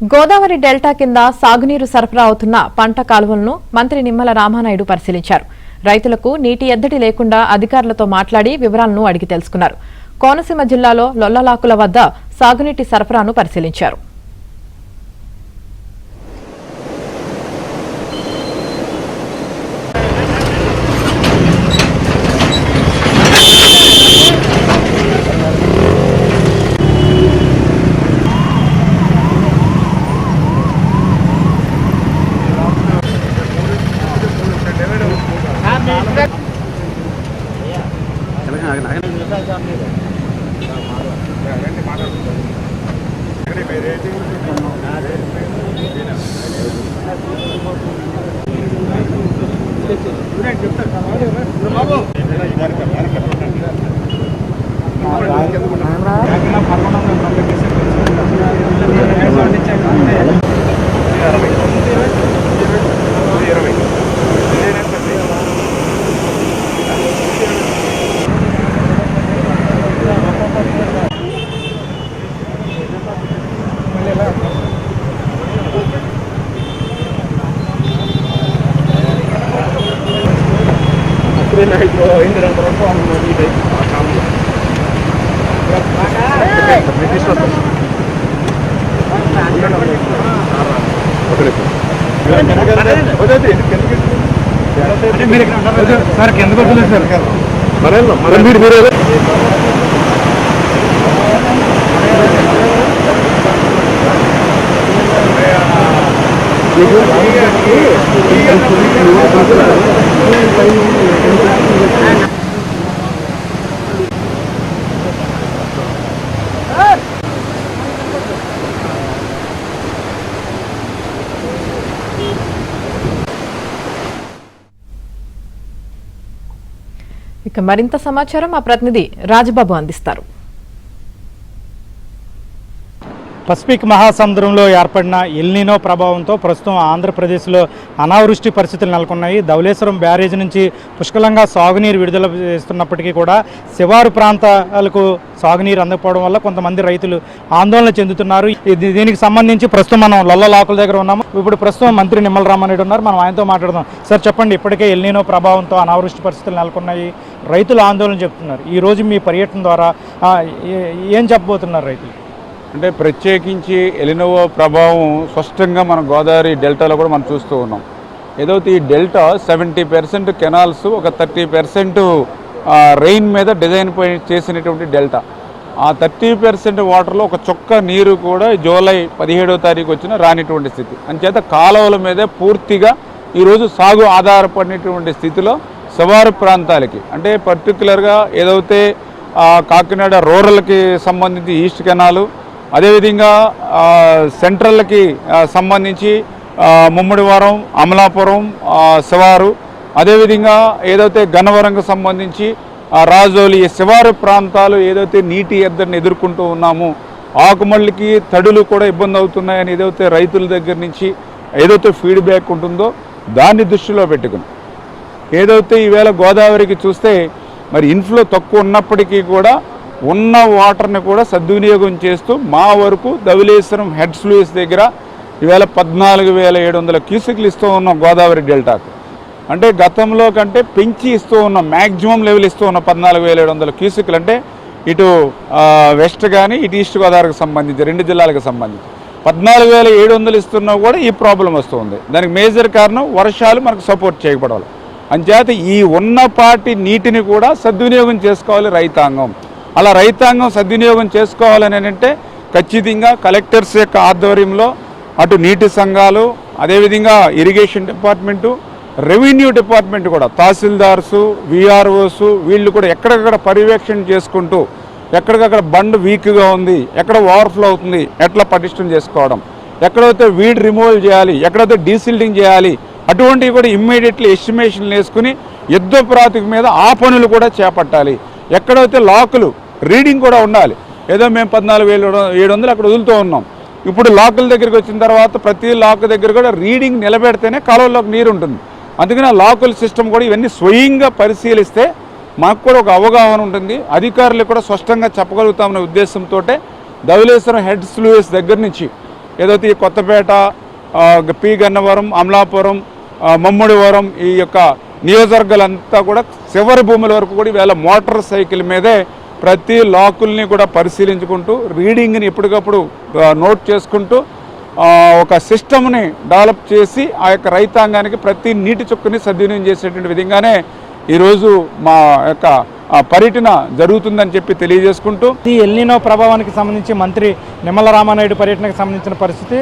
Godavari delta కింద సాగునీరు సరఫరా అవుతున్న పంట కాలువలను మంత్రి నిమ్మల రామానాయుడు పరిశీలించారు. రైతులకు నీటి ఎద్దడి లేకుండా అధికారులతో మాట్లాడి వివరాలను అడిగి తెలుసుకున్నారు. కోనసీమ జిల్లాలో లొల్లలాకుల వద్ద సాగునీటి సరఫరాను పరిశీలించారు. సార్ కిందకు వద్దులేదు సార్ మీరు ఇక మరింత సమాచారం మా ప్రతినిధి రాజబాబు అందిస్తారు. పసిఫిక్ మహాసముద్రంలో ఏర్పడిన ఎల్నినో ప్రభావంతో ప్రస్తుతం ఆంధ్రప్రదేశ్లో అనావృష్టి పరిస్థితులు నెలకొన్నాయి. ధవళేశ్వరం బ్యారేజ్ నుంచి పుష్కలంగా సాగునీరు విడుదల చేస్తున్నప్పటికీ కూడా శివారు ప్రాంతాలకు సాగునీరు అందకపోవడం వల్ల కొంతమంది రైతులు ఆందోళన చెందుతున్నారు. దీనికి సంబంధించి ప్రస్తుతం మనం లొల్లలాకుల దగ్గర ఉన్నాము. ఇప్పుడు ప్రస్తుతం మంత్రి నిమ్మల రామానాయుడు ఉన్నారు. మనం ఆయనతో మాట్లాడదాం. సార్ చెప్పండి, ఇప్పటికే ఎల్నినో ప్రభావంతో అనావృష్టి పరిస్థితులు నెలకొన్నాయి, రైతులు ఆందోళన చెప్తున్నారు. ఈరోజు మీ పర్యటన ద్వారా ఏం చెప్పబోతున్నారు రైతులు? అంటే ప్రత్యేకించి ఎలినో ప్రభావం స్పష్టంగా మన గోదావరి డెల్టాలో కూడా మనం చూస్తూ ఉన్నాం. ఏదైతే ఈ డెల్టా 70% కెనాల్స్, ఒక 30% రెయిన్ మీద డిజైన్ చేసినటువంటి డెల్టా. ఆ 30% వాటర్లో ఒక చుక్క నీరు కూడా జూలై 17వ తారీఖు వచ్చిన రానిటువంటి స్థితి. అంచేత కాలువల మీదే పూర్తిగా ఈరోజు సాగు ఆధారపడినటువంటి స్థితిలో శివారు ప్రాంతాలకి, అంటే పర్టికులర్గా ఏదైతే కాకినాడ రూరల్కి సంబంధించి ఈస్ట్ కెనాలు, అదేవిధంగా సెంట్రల్కి సంబంధించి ముమ్మడివరం, అమలాపురం శివారు, అదేవిధంగా ఏదైతే గన్నవరంకు సంబంధించి రాజోలి, శివారు ప్రాంతాలు ఏదైతే నీటి ఎద్దడిని ఎదుర్కొంటూ ఉన్నామో, ఆకుమళ్ళకి తడులు కూడా ఇబ్బంది అవుతున్నాయని ఏదైతే రైతుల దగ్గర నుంచి ఏదైతే ఫీడ్బ్యాక్ ఉంటుందో దాన్ని దృష్టిలో పెట్టుకుని ఏదైతే ఈవేళ గోదావరికి చూస్తే మరి ఇన్ఫ్లో తక్కువ ఉన్నప్పటికీ కూడా ఉన్న వాటర్ని కూడా సద్వినియోగం చేస్తూ మా వరకు ధవళేశ్వరం హెడ్ స్లూయిస్ దగ్గర ఈవేళ 14,700 క్యూసెక్లు ఇస్తూ ఉన్నాం గోదావరి డెల్టాకు. అంటే గతంలో కంటే పెంచి ఇస్తూ ఉన్నాం, మ్యాక్సిమం లెవెల్ ఇస్తూ ఉన్నాం 14,700 క్యూసెక్లు. అంటే ఇటు వెస్ట్ కానీ ఇటు ఈస్ట్ గోదావరికి సంబంధించి 2 జిల్లాలకు సంబంధించి 14,700 ఇస్తున్నా కూడా ఈ ప్రాబ్లం వస్తుంది. దానికి మేజర్ కారణం వర్షాలు మనకు సపోర్ట్ చేయకపోవడం. అంచేత ఈ ఉన్నపాటి నీటిని కూడా సద్వినియోగం చేసుకోవాలి రైతాంగం. అలా రైతాంగం సద్వినియోగం చేసుకోవాలని అంటే ఖచ్చితంగా కలెక్టర్స్ యొక్క ఆధ్వర్యంలో అటు నీటి సంఘాలు, అదేవిధంగా ఇరిగేషన్ డిపార్ట్మెంటు, రెవెన్యూ డిపార్ట్మెంట్ కూడా, తహసీల్దార్సు, విఆర్ఓసు వీళ్ళు కూడా ఎక్కడికక్కడ పర్యవేక్షణ చేసుకుంటూ ఎక్కడికక్కడ బండ్ వీక్గా ఉంది, ఎక్కడ ఓవర్ఫ్లో అవుతుంది, ఎట్లా పటిష్టం చేసుకోవడం, ఎక్కడైతే వీడ్ రిమూవల్ చేయాలి, ఎక్కడైతే డీసిల్టింగ్ చేయాలి, అటువంటివి కూడా ఇమ్మీడియట్లీ ఎస్టిమేషన్లు వేసుకుని యుద్ధ ప్రాతిపదిక మీద ఆ పనులు కూడా చేపట్టాలి. ఎక్కడైతే లాకులు రీడింగ్ కూడా ఉండాలి. ఏదో మేము 14,700 అక్కడ వదులుతూ ఉన్నాం. ఇప్పుడు లాకుల దగ్గరికి వచ్చిన తర్వాత ప్రతి లాక్ దగ్గర కూడా రీడింగ్ నిలబెడితేనే కాలువలోకి నీరు ఉంటుంది. అందుకని ఆ లాకుల సిస్టమ్ కూడా ఇవన్నీ స్వయంగా పరిశీలిస్తే మాకు కూడా ఒక అవగాహన ఉంటుంది, అధికారులు కూడా స్పష్టంగా చెప్పగలుగుతామనే ఉద్దేశంతో ధవళేశ్వరం హెడ్ స్లూయిస్ దగ్గర నుంచి ఏదైతే ఈ కొత్తపేట, పి గన్నవరం, అమలాపురం, మమ్ముడివరం ఈ యొక్క నియోజకవర్గాలంతా కూడా చివరి భూముల వరకు కూడా ఈవేళ మోటార్ సైకిల్ మీదే ప్రతి లాకుల్ని కూడా పరిశీలించుకుంటూ రీడింగ్ని ఎప్పటికప్పుడు నోట్ చేసుకుంటూ ఒక సిస్టమ్ని డెవలప్ చేసి ఆ యొక్క రైతాంగానికి ప్రతి నీటి చుక్కని సద్వినియోగం చేసేటువంటి విధంగానే ఈరోజు మా యొక్క పర్యటన జరుగుతుందని చెప్పి తెలియజేసుకుంటూ ఈ ఎల్నినో ప్రభావానికి సంబంధించి మంత్రి నిమ్మల రామానాయుడు పర్యటనకు సంబంధించిన పరిస్థితి